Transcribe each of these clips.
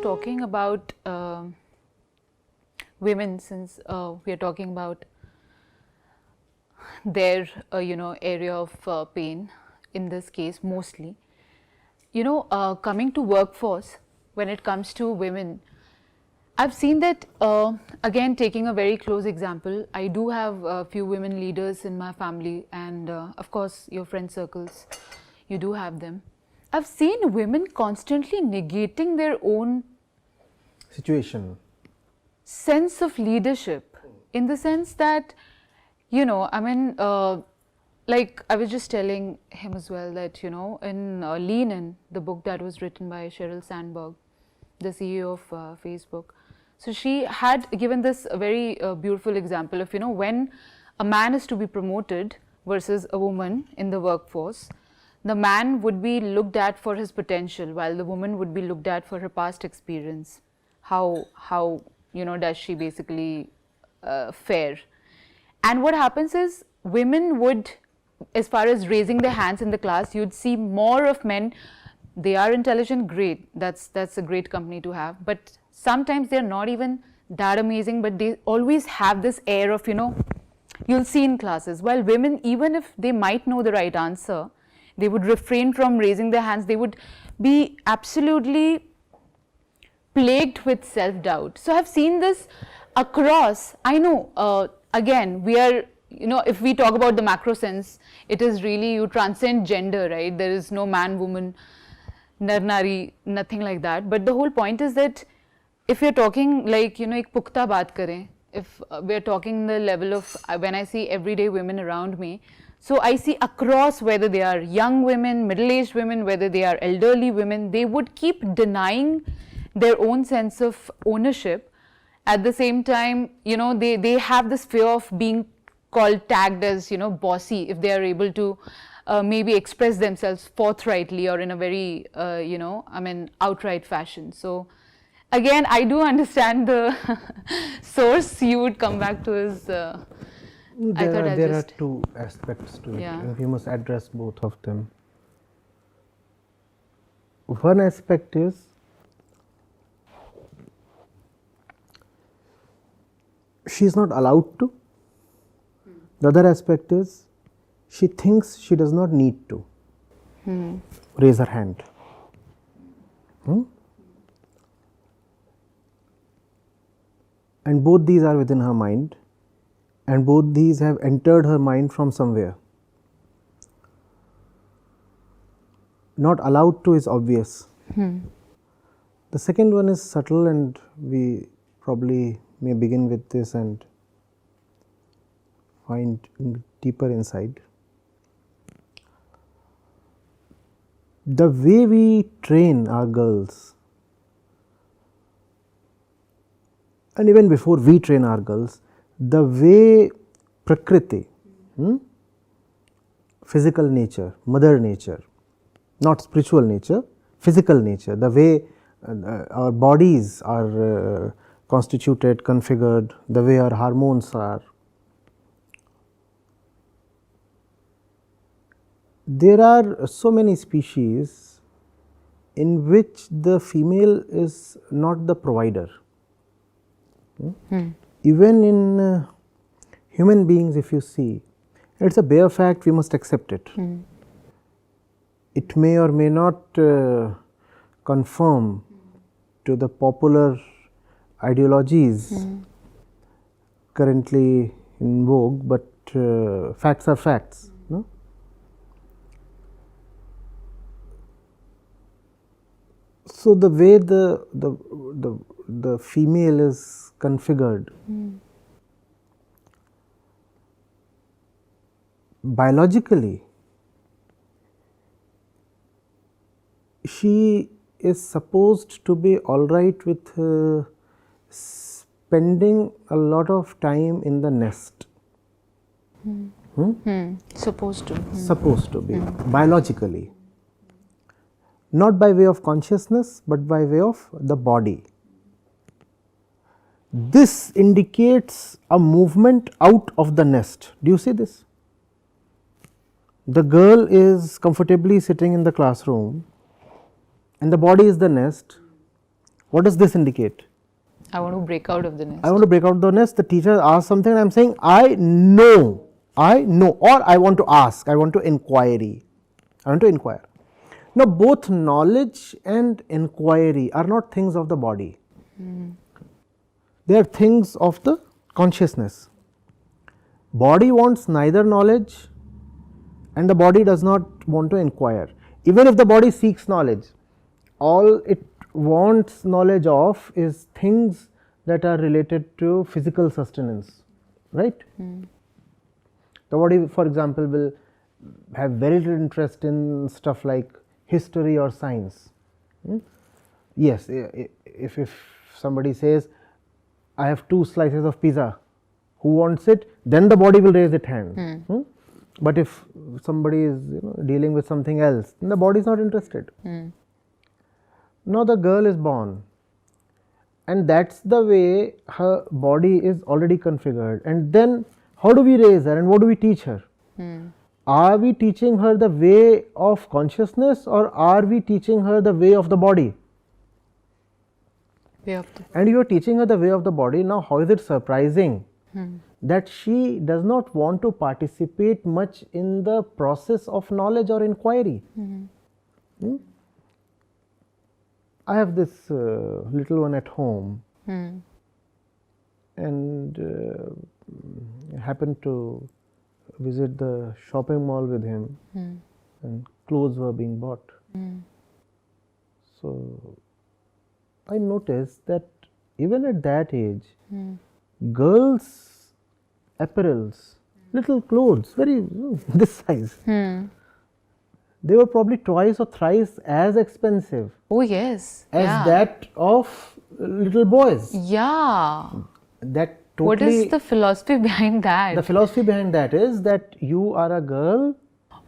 talking about women, since we are talking about their area of pain in this case mostly, coming to workforce, when it comes to women, I've seen that again, taking a very close example, I do have a few women leaders in my family, and of course your friend circles, you do have them. I've seen women constantly negating their own situation, sense of leadership, in the sense that, like I was just telling him as well that, in Lean In, the book that was written by Sheryl Sandberg, the CEO of Facebook. So she had given this very beautiful example of, when a man is to be promoted versus a woman in the workforce, the man would be looked at for his potential, while the woman would be looked at for her past experience. How does she basically fare? And what happens is, women would, as far as raising their hands in the class, you'd see more of men. They are intelligent, great, that's a great company to have, but sometimes they're not even that amazing, but they always have this air of, you'll see in classes, while women, even if they might know the right answer, they would refrain from raising their hands. They would be absolutely plagued with self-doubt. So I've seen this across. I know, again, we are, if we talk about the macro sense, it is really, you transcend gender, right? There is no man, woman, nar, nari, nothing like that. But the whole point is that if you're talking like, ek pukta baat kare, if we're talking the level of, when I see everyday women around me, so I see across, whether they are young women, middle-aged women, whether they are elderly women, they would keep denying their own sense of ownership. At the same time, they have this fear of being called, tagged as, bossy, if they are able to maybe express themselves forthrightly or in a very, outright fashion. So again, I do understand the source you would come back to is, there are two aspects to it. Yeah. We must address both of them. One aspect is, she is not allowed to. The other aspect is, she thinks she does not need to raise her hand. And both these are within her mind, and both these have entered her mind from somewhere. Not allowed to is obvious. The second one is subtle, and we probably may begin with this and find deeper inside. The way we train our girls, and even before we train our girls, the way Prakriti, physical nature, mother nature, not spiritual nature, physical nature, the way our bodies are constituted, configured, the way our hormones are. There are so many species in which the female is not the provider. Even in human beings, if you see, it's a bare fact, we must accept it. It may or may not conform to the popular ideologies currently in vogue, but facts are facts. No? So the way the female is configured, biologically, she is supposed to be all right with spending a lot of time in the nest. Supposed to. Supposed to be, biologically. Not by way of consciousness, but by way of the body. This indicates a movement out of the nest. Do you see this? The girl is comfortably sitting in the classroom, and the body is the nest. What does this indicate? I want to break out of the nest. I want to break out the nest. The teacher asks something and I am saying, I know, or I want to ask, I want to inquiry. I want to inquire. Now, both knowledge and inquiry are not things of the body. They are things of the consciousness. Body wants neither knowledge and the body does not want to inquire. Even if the body seeks knowledge, all it wants knowledge of is things that are related to physical sustenance, right? The body, for example, will have very little interest in stuff like history or science. Yes, if somebody says, I have 2 slices of pizza, who wants it? Then the body will raise its hand. But if somebody is dealing with something else, then the body is not interested. Now the girl is born, and that's the way her body is already configured. And then how do we raise her and what do we teach her? Are we teaching her the way of consciousness or are we teaching her the way of the body? And you are teaching her the way of the body. Now how is it surprising that she does not want to participate much in the process of knowledge or inquiry? I have this little one at home and happened to visit the shopping mall with him and clothes were being bought. So I noticed that even at that age, girls' apparels, little clothes, very this size, they were probably twice or thrice as expensive. Oh yes, as that of little boys. Yeah. That totally. What is the philosophy behind that? The philosophy behind that is that you are a girl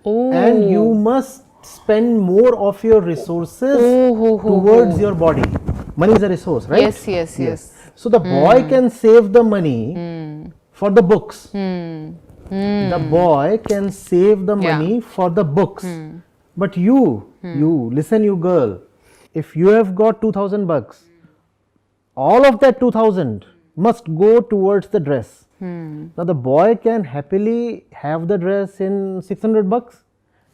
and you must spend more of your resources towards your body. Money is a resource, right? Yes. So the boy can save the money for the books. The boy can save the money for the books. But you listen, you girl, if you have got 2,000 bucks, all of that 2,000 must go towards the dress. Now the boy can happily have the dress in 600 bucks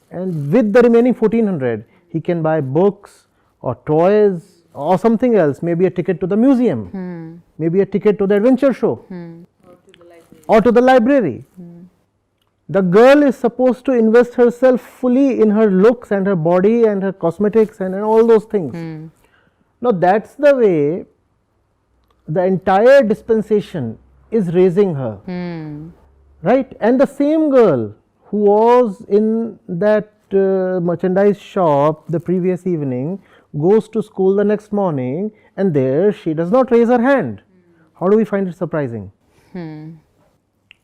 and with the remaining 1,400 he can buy books or toys or something else, maybe a ticket to the museum, maybe a ticket to the adventure show or to the library. The girl is supposed to invest herself fully in her looks and her body and her cosmetics and all those things. Now that's the way the entire dispensation is raising her, right? And the same girl who was in that merchandise shop the previous evening goes to school the next morning and there she does not raise her hand. How do we find it surprising?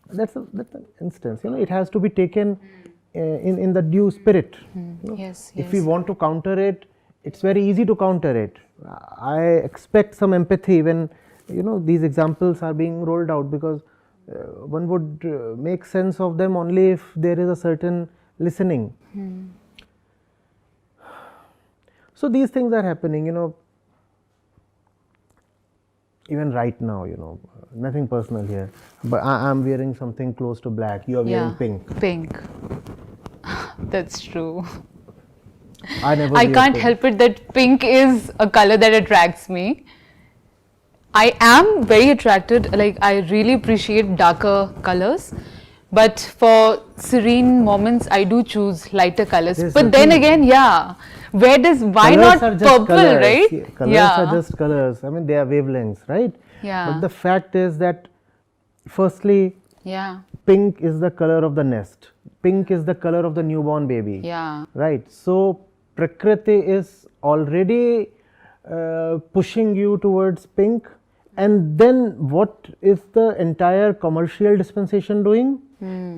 That's an instance, it has to be taken in the due spirit. Yes. If we want to counter it, it's very easy to counter it. I expect some empathy when these examples are being rolled out, because one would make sense of them only if there is a certain listening. So these things are happening, even right now, nothing personal here, but I am wearing something close to black. You are wearing pink. Pink. That's true. I can't help it that pink is a color that attracts me. I am very attracted, like I really appreciate darker colors, but for serene moments I do choose lighter colors. But then again, why not purple, colors, right? Colors are just colors. I mean, they are wavelengths, right? But the fact is that firstly, pink is the color of the nest. Pink is the color of the newborn baby. Right. So Prakriti is already pushing you towards pink. And then what is the entire commercial dispensation doing?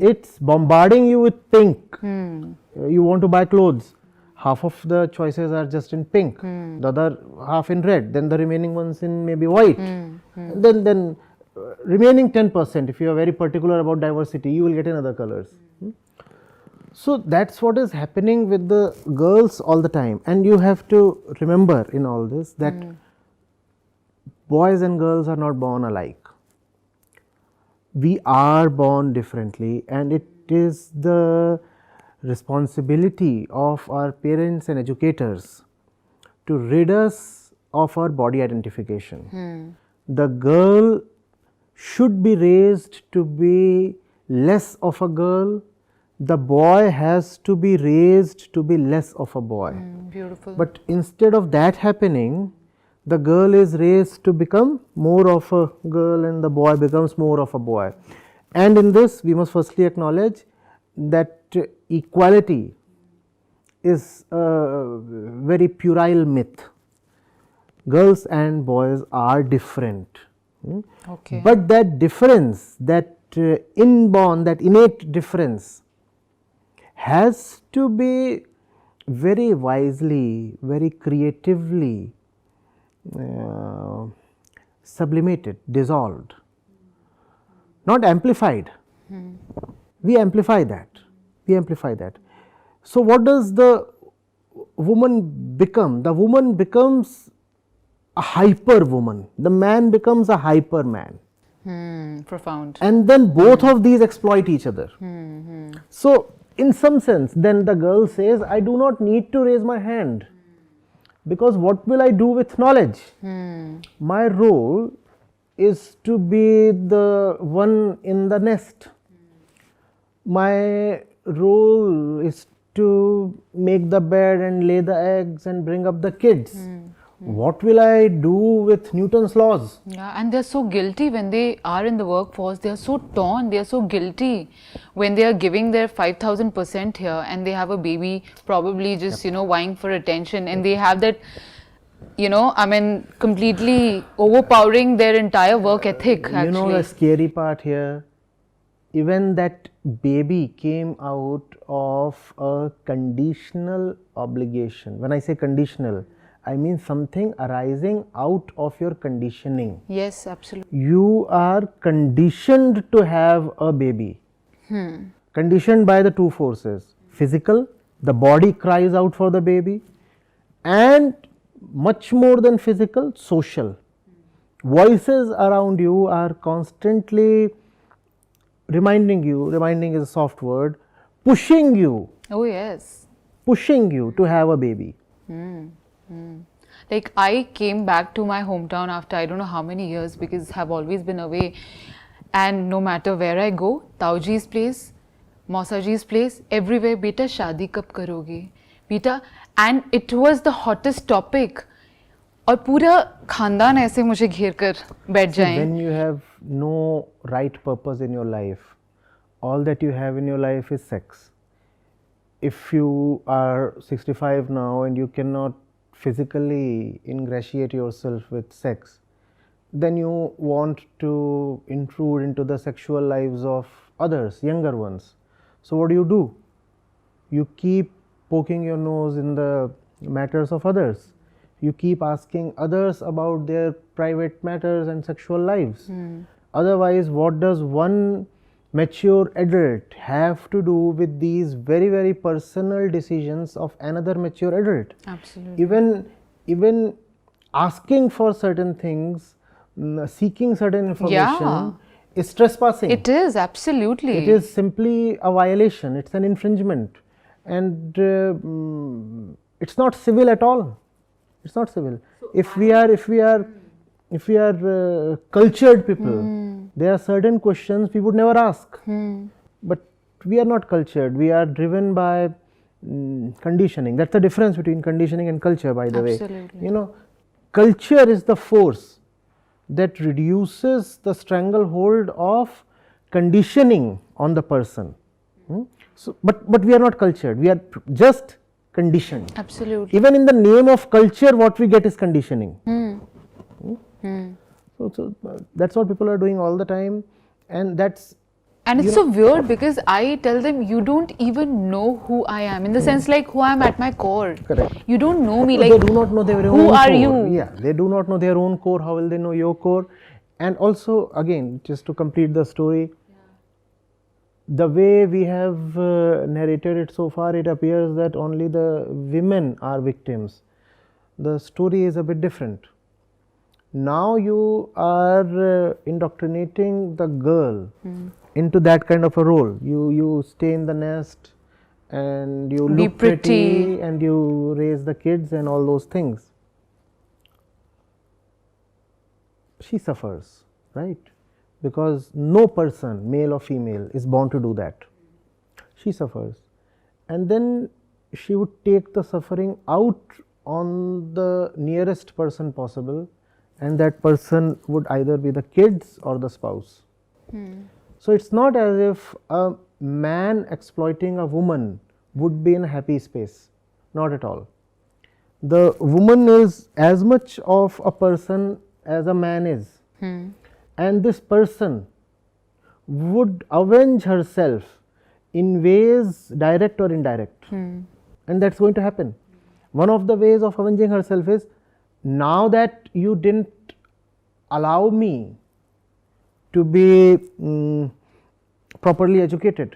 It's bombarding you with pink. You want to buy clothes. Half of the choices are just in pink, the other half in red, then the remaining ones in maybe white. Then remaining 10%, if you are very particular about diversity, you will get in other colors. So that's what is happening with the girls all the time. And you have to remember in all this that boys and girls are not born alike. We are born differently, and it is the responsibility of our parents and educators to rid us of our body identification. The girl should be raised to be less of a girl, the boy has to be raised to be less of a boy. Beautiful. But instead of that happening, the girl is raised to become more of a girl and the boy becomes more of a boy. And in this, we must firstly acknowledge that equality is a very puerile myth. Girls and boys are different. Okay. But that difference, that inborn, that innate difference has to be very wisely, very creatively sublimated, dissolved, not amplified. We amplify that. We amplify that. So, what does the woman become? The woman becomes a hyper woman, the man becomes a hyper man. Profound. And then both of these exploit each other. So, in some sense, then the girl says, I do not need to raise my hand, because what will I do with knowledge? My role is to be the one in the nest. My role is to make the bed and lay the eggs and bring up the kids. What will I do with Newton's laws? Yeah, and they're so guilty when they are in the workforce. They are so torn. They are so guilty when they are giving their 5,000% here and they have a baby, probably just vying for attention, and they have that, completely overpowering their entire work ethic. Actually, you know the scary part here. Even that baby came out of a conditional obligation. When I say conditional, I mean something arising out of your conditioning. Yes, absolutely. You are conditioned to have a baby. Conditioned by the two forces. Physical, the body cries out for the baby, and much more than physical, social. Voices around you are constantly reminding you, reminding is a soft word, pushing you. Oh yes. Pushing you to have a baby. Like, I came back to my hometown after I don't know how many years, because have always been away, and no matter where I go, Tauji's place, Mausaji's place, everywhere, beta shadi kab karoge, beta, and it was the hottest topic. और पूरा खानदान ऐसे मुझे घेर कर बैठ जाएं. When you have no right purpose in your life, all that you have in your life is sex. If you are 65 now and you cannot physically ingratiate yourself with sex, then you want to intrude into the sexual lives of others, younger ones. So what do? You keep poking your nose in the matters of others. You keep asking others about their private matters and sexual lives. Otherwise, what does one mature adult have to do with these very, very personal decisions of another mature adult? Absolutely. Even asking for certain things, seeking certain information is trespassing. It is, absolutely. It is simply a violation. It's an infringement, and it's not civil at all. It's not civil. So if we are cultured people, there are certain questions we would never ask. But we are not cultured. We are driven by conditioning. That's the difference between conditioning and culture, by the Absolutely. way. You know, culture is the force that reduces the stranglehold of conditioning on the person. So, but we are not cultured. We are just conditioned. Absolutely. Even in the name of culture, what we get is conditioning. So that's what people are doing all the time, and that's. And it's so weird, because I tell them, you don't even know who I am, in the sense like who I am at my core. Correct. You don't know me. They do not know their own core. Who are you? Yeah, they do not know their own core. How will they know your core? And also, again, just to complete the story, the way we have narrated it so far, it appears that only the women are victims. The story is a bit different. Now you are indoctrinating the girl into that kind of a role. You stay in the nest and you Be look pretty and you raise the kids and all those things. She suffers, right? Because no person, male or female, is born to do that. She suffers, and then she would take the suffering out on the nearest person possible, and that person would either be the kids or the spouse. So it's not as if a man exploiting a woman would be in a happy space, not at all. The woman is as much of a person as a man is, and this person would avenge herself in ways direct or indirect, and that's going to happen. One of the ways of avenging herself is, now that you didn't allow me to be properly educated,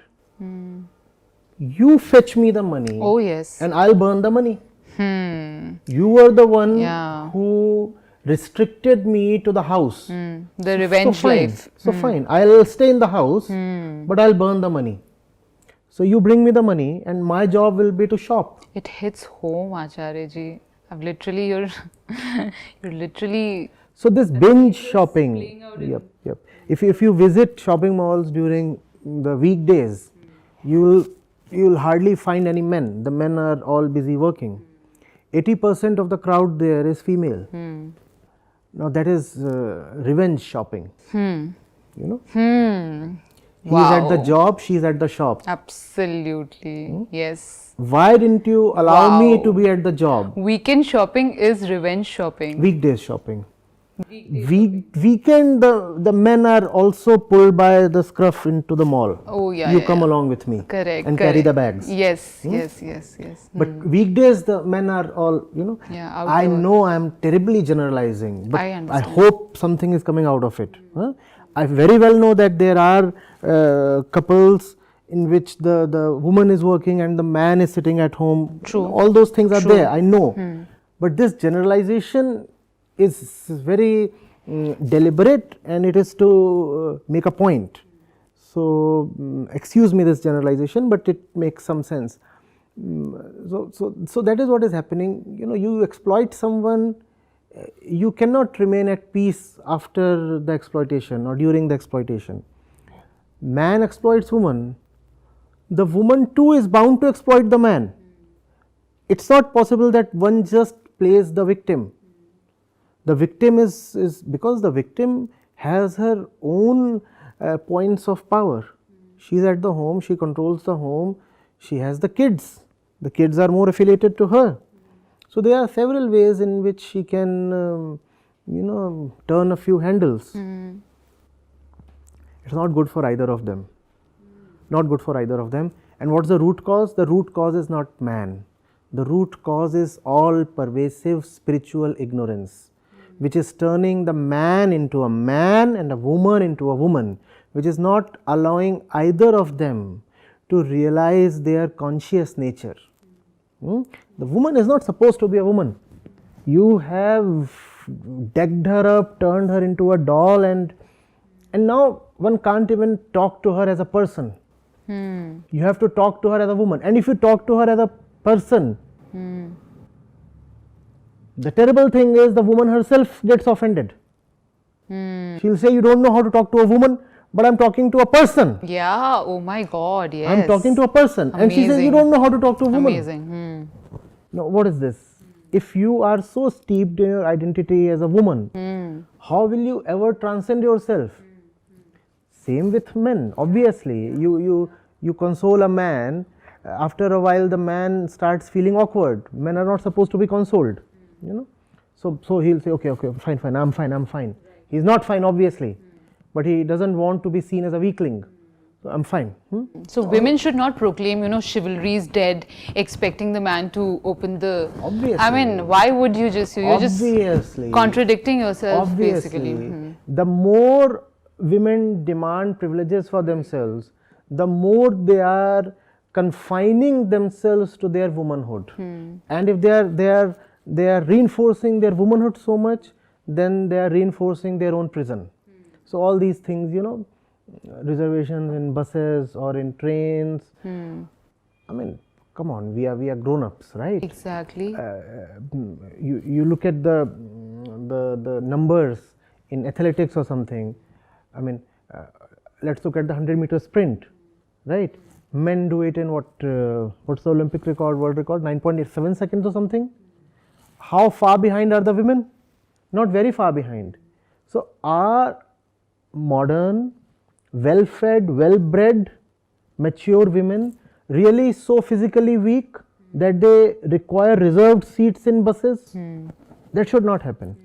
you fetch me the money. Oh yes. And I'll burn the money. You were the one who restricted me to the house. The revenge life. So fine, I'll stay in the house, but I'll burn the money. So you bring me the money, and my job will be to shop. It hits home, Acharya ji. I've literally, you're literally. So this binge shopping. Yep. If you visit shopping malls during the weekdays, you'll hardly find any men. The men are all busy working. 80% of the crowd there is female. Now that is revenge shopping. You know. He's at the job, she's at the shop. Absolutely. Yes. Why didn't you allow me to be at the job? Weekend shopping is revenge shopping. Weekdays shopping. Weekend, the men are also pulled by the scruff into the mall. Oh yeah. You come along with me. Correct. And carry the bags. Yes. Yes. But weekdays, the men are all, you know. Yeah. I know I am terribly generalizing, but I hope something is coming out of it. I very well know that there are couples in which the woman is working and the man is sitting at home. True. All those things are there, I know. But this generalization is very deliberate, and it is to make a point. So excuse me this generalization, but it makes some sense. So that is what is happening. You know, you exploit someone, you cannot remain at peace after the exploitation or during the exploitation. Man exploits woman, the woman too is bound to exploit the man. It's not possible that one just plays the victim. The victim is because the victim has her own points of power. She's at the home, she controls the home, she has the kids are more affiliated to her. So there are several ways in which she can turn a few handles. It's not good for either of them. Not good for either of them. And what's the root cause? The root cause is not man. The root cause is all pervasive spiritual ignorance, which is turning the man into a man and a woman into a woman, which is not allowing either of them to realize their conscious nature. The woman is not supposed to be a woman. You have decked her up, turned her into a doll, and now one can't even talk to her as a person. You have to talk to her as a woman. And if you talk to her as a person, the terrible thing is the woman herself gets offended. She'll say, you don't know how to talk to a woman, but I'm talking to a person. Yeah, oh my God, yes. I'm talking to a person. Amazing. And she says, you don't know how to talk to a woman. Amazing. Now, what is this? If you are so steeped in your identity as a woman, how will you ever transcend yourself? Same with men, obviously. You console a man, after a while the man starts feeling awkward. Men are not supposed to be consoled, you know. So he'll say, okay, fine, I'm fine. He's not fine, obviously, but he doesn't want to be seen as a weakling. So I'm fine. So women should not proclaim, chivalry is dead, expecting the man to open the. Obviously. I mean, why would you just? You're just contradicting yourself, basically. The more women demand privileges for themselves, the more they are confining themselves to their womanhood. And if they are reinforcing their womanhood so much, then they are reinforcing their own prison. So all these things, you know, reservations in buses or in trains, I mean, come on, we are grown-ups, right? Exactly. You look at the numbers in athletics or something. I mean, let's look at the 100-meter sprint, right? Men do it in what's the Olympic record, world record, 9.87 seconds or something. How far behind are the women? Not very far behind. So are modern, well-fed, well-bred, mature women really so physically weak that they require reserved seats in buses? That should not happen.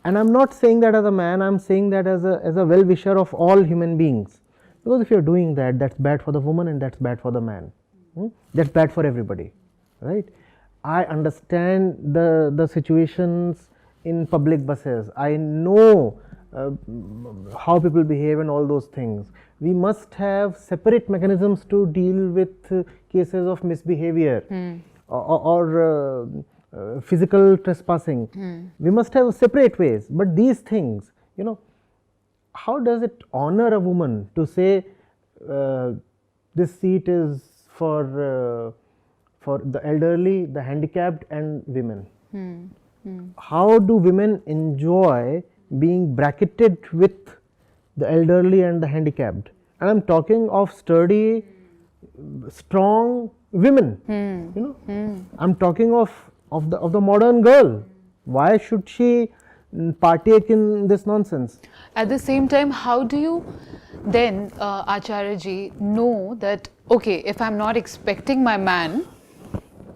And I'm not saying that as a man, I'm saying that as a well-wisher of all human beings. Because if you're doing that, that's bad for the woman and that's bad for the man. That's bad for everybody, right? I understand the situations in public buses. I know how people behave and all those things. We must have separate mechanisms to deal with cases of misbehavior or physical trespassing. We must have separate ways. But these things, you know, how does it honor a woman to say this seat is for the elderly, the handicapped and women? How do women enjoy being bracketed with the elderly and the handicapped? And I'm talking of sturdy, strong women. You know, I'm talking of the modern girl. Why should she partake in this nonsense? At the same time, how do you then, Acharya ji, know that, okay, if I'm not expecting my man,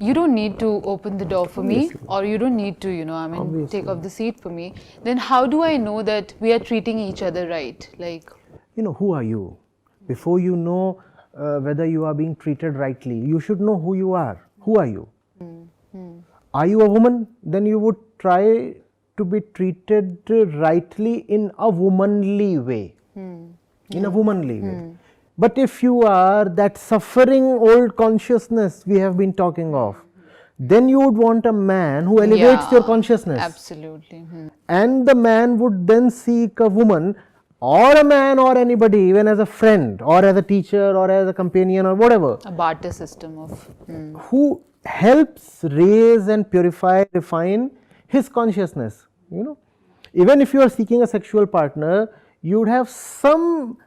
you don't need to open the door for me, or you don't need to, you know, I mean, take off the seat for me. Then how do I know that we are treating each other right? Like, you know, who are you? Before you know whether you are being treated rightly, you should know who you are. Who are you? Are you a woman? Then you would try to be treated rightly in a womanly way. In a womanly way. But if you are that suffering old consciousness we have been talking of, then you would want a man who elevates your consciousness. Absolutely. And the man would then seek a woman or a man or anybody, even as a friend or as a teacher or as a companion or whatever. A barter system of... Who helps raise and purify, refine his consciousness. You know, even if you are seeking a sexual partner, you would have some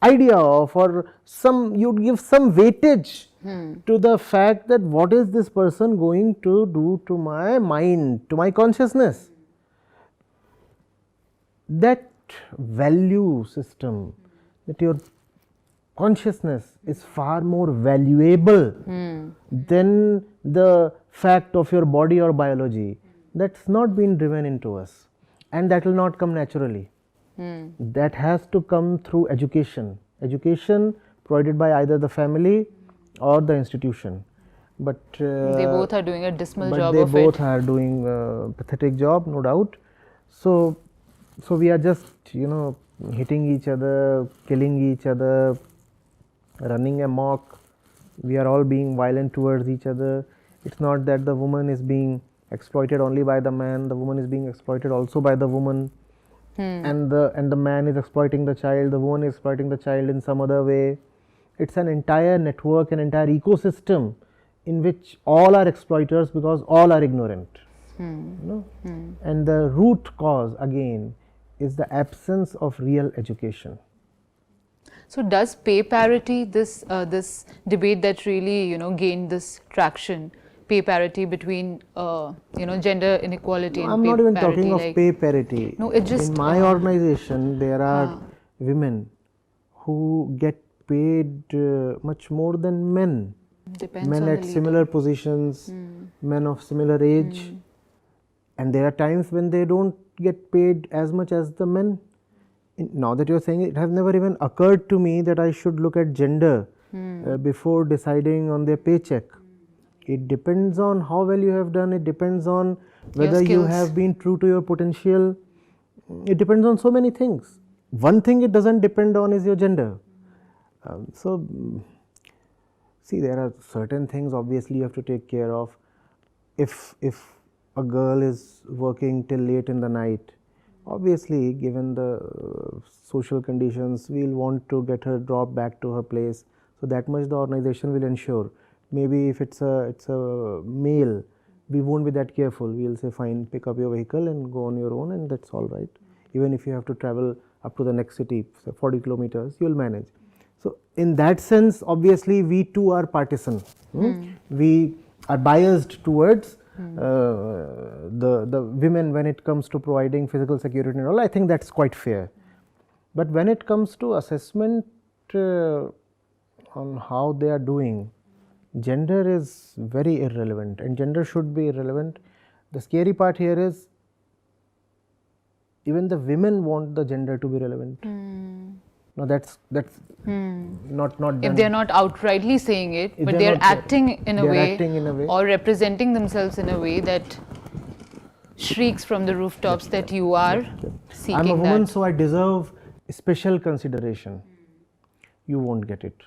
idea of, or you'd give some weightage to the fact that what is this person going to do to my mind, to my consciousness. That value system, that your consciousness is far more valuable than the fact of your body or biology. That's not been driven into us, and that will not come naturally. That has to come through education. Education provided by either the family or the institution. But they both are doing a dismal job of it. They both are doing a pathetic job, no doubt. So we are just, you know, hitting each other, killing each other, running amok. We are all being violent towards each other. It's not that the woman is being exploited only by the man, the woman is being exploited also by the woman. And the man is exploiting the child, the woman is exploiting the child in some other way. It's an entire network, an entire ecosystem in which all are exploiters because all are ignorant. You know? And the root cause again is the absence of real education. So does pay parity, this debate that really, you know, gained this traction, pay parity between you know, gender inequality and I'm pay not even parity, talking of like, pay parity. No, it just in my organization there are women who get paid much more than men. Depends men on at the similar positions, men of similar age, and there are times when they don't get paid as much as the men. Now that you are saying it, has never even occurred to me that I should look at gender before deciding on their paycheck. It depends on how well you have done, it depends on whether you have been true to your potential, it depends on so many things. One thing it doesn't depend on is your gender. So, see, there are certain things obviously you have to take care of. If a girl is working till late in the night, obviously given the social conditions, we will want to get her dropped back to her place. So that much the organization will ensure. Maybe if it's a male, we won't be that careful. We will say fine, pick up your vehicle and go on your own, and that's all right. Even if you have to travel up to the next city, say 40 kilometers, you will manage. So in that sense, obviously we too are partisan. We are biased towards the women when it comes to providing physical security and all. I think that's quite fair. But when it comes to assessment on how they are doing, gender is very irrelevant, and gender should be irrelevant. The scary part here is even the women want the gender to be relevant. Now that's not done. If they are not outrightly saying it, but they are acting in a way or representing themselves in a way that shrieks from the rooftops that you are seeking I'm a woman, that. so I deserve special consideration. You won't get it.